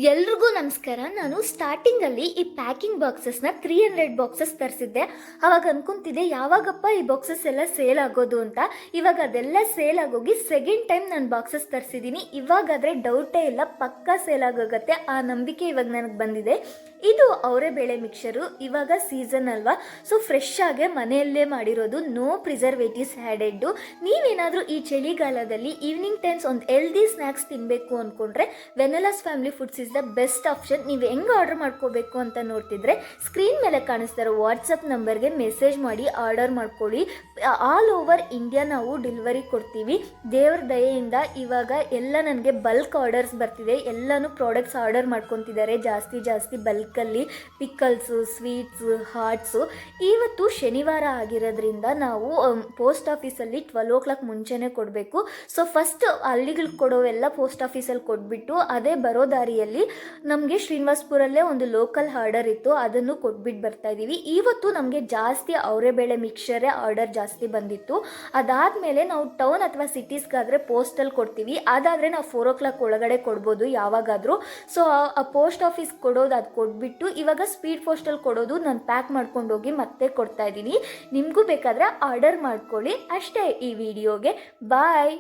ಎಲ್ರಿಗೂ ನಮಸ್ಕಾರ. ನಾನು ಸ್ಟಾರ್ಟಿಂಗಲ್ಲಿ ಈ ಪ್ಯಾಕಿಂಗ್ ಬಾಕ್ಸಸ್ನ 300 ಬಾಕ್ಸಸ್ ತರಿಸಿದ್ದೆ. ಅವಾಗ ಅನ್ಕೊಂತಿದ್ದೆ ಯಾವಾಗಪ್ಪ ಈ ಬಾಕ್ಸಸ್ ಎಲ್ಲ ಸೇಲ್ ಆಗೋದು ಅಂತ. ಇವಾಗ ಅದೆಲ್ಲ ಸೇಲ್ ಆಗೋಗಿ ಸೆಕೆಂಡ್ ಟೈಮ್ ನಾನು ಬಾಕ್ಸಸ್ ತರಿಸಿದ್ದೀನಿ. ಇವಾಗಾದರೆ ಡೌಟೇ ಇಲ್ಲ, ಪಕ್ಕಾ ಸೇಲ್ ಆಗೋಗತ್ತೆ. ಆ ನಂಬಿಕೆ ಇವಾಗ ನನಗೆ ಬಂದಿದೆ. ಇದು ಅವರೇ ಬೇಳೆ ಮಿಕ್ಸರು. ಇವಾಗ ಸೀಸನ್ ಅಲ್ವಾ, ಸೊ ಫ್ರೆಶ್ ಆಗಿ ಮನೆಯಲ್ಲೇ ಮಾಡಿರೋದು, ನೋ ಪ್ರಿಸರ್ವೇಟಿವ್ಸ್ ಆ್ಯಡೆಡ್ಡು. ನೀವೇನಾದರೂ ಈ ಚಳಿಗಾಲದಲ್ಲಿ ಈವ್ನಿಂಗ್ ಟೈಮ್ಸ್ ಒಂದು ಹೆಲ್ದಿ ಸ್ನ್ಯಾಕ್ಸ್ ತಿನ್ನಬೇಕು ಅಂದ್ಕೊಂಡ್ರೆ ವೆನೆಲಾಸ್ family foods is the best option. ನೀವು ಹೆಂಗೆ ಆರ್ಡರ್ ಮಾಡ್ಕೋಬೇಕು ಅಂತ ನೋಡ್ತಿದ್ರೆ ಸ್ಕ್ರೀನ್ ಮೇಲೆ ಕಾಣಿಸ್ತಾರೋ ವಾಟ್ಸಪ್ ನಂಬರ್ಗೆ ಮೆಸೇಜ್ ಮಾಡಿ ಆರ್ಡರ್ ಮಾಡ್ಕೊಳ್ಳಿ. ಆಲ್ ಓವರ್ ಇಂಡಿಯಾ ನಾವು ಡೆಲಿವರಿ ಕೊಡ್ತೀವಿ. ದೇವ್ರ ದಯೆಯಿಂದ ಇವಾಗ ಎಲ್ಲ ನನಗೆ ಬಲ್ಕ್ ಆರ್ಡರ್ಸ್ ಬರ್ತಿದೆ. ಎಲ್ಲನೂ ಪ್ರಾಡಕ್ಟ್ಸ್ ಆರ್ಡರ್ ಮಾಡ್ಕೊತಿದ್ದಾರೆ ಜಾಸ್ತಿ ಬಲ್ಕಲ್ಲಿ. ಪಿಕಲ್ಸು, ಸ್ವೀಟ್ಸು, ಹಾಟ್ಸು. ಇವತ್ತು ಶನಿವಾರ ಆಗಿರೋದ್ರಿಂದ ನಾವು ಪೋಸ್ಟ್ ಆಫೀಸಲ್ಲಿ 12 o'clock ಮುಂಚೆನೇ ಕೊಡಬೇಕು. ಸೊ ಫಸ್ಟ್ ಹಳ್ಳಿಗಳಿಗೆ ಕೊಡೋವೆಲ್ಲ ಪೋಸ್ಟ್ ಆಫೀಸಲ್ಲಿ ಕೊಟ್ಬಿಟ್ಟು ಅದೇ ಬರೋ ದಾರಿಯಲ್ಲಿ ನಮಗೆ ಶ್ರೀನಿವಾಸ್ಪುರಲ್ಲೇ ಒಂದು ಲೋಕಲ್ ಆರ್ಡರ್ ಇತ್ತು, ಅದನ್ನು ಕೊಟ್ಬಿಟ್ಟು ಬರ್ತಾ ಇದ್ದೀವಿ. ಇವತ್ತು ನಮಗೆ ಜಾಸ್ತಿ ಅವರೆಬೇಳೆ ಮಿಕ್ಸರೇ ಆರ್ಡರ್ ಜಾಸ್ತಿ ಬಂದಿತ್ತು. ಅದಾದಮೇಲೆ ನಾವು ಟೌನ್ ಅಥವಾ ಸಿಟೀಸ್ಗಾದರೆ ಪೋಸ್ಟಲ್ಲಿ ಕೊಡ್ತೀವಿ. ಅದಾದರೆ ನಾವು 4 o'clock ಒಳಗಡೆ ಕೊಡ್ಬೋದು ಯಾವಾಗಾದರೂ. ಸೊ ಆ ಪೋಸ್ಟ್ ಆಫೀಸ್ ಕೊಡೋದು ಅದು ಕೊಟ್ಬಿಟ್ಟು ಇವಾಗ ಸ್ಪೀಡ್ ಪೋಸ್ಟಲ್ಲಿ ಕೊಡೋದು ನಾನು ಪ್ಯಾಕ್ ಮಾಡ್ಕೊಂಡು ಹೋಗಿ ಮತ್ತೆ ಕೊಡ್ತಾ ಇದ್ದೀನಿ. ನಿಮಗೂ ಬೇಕಾದರೆ ಆರ್ಡರ್ ಮಾಡ್ಕೊಳ್ಳಿ. ಅಷ್ಟೇ ಈ ವಿಡಿಯೋಗೆ. ಬಾಯ್.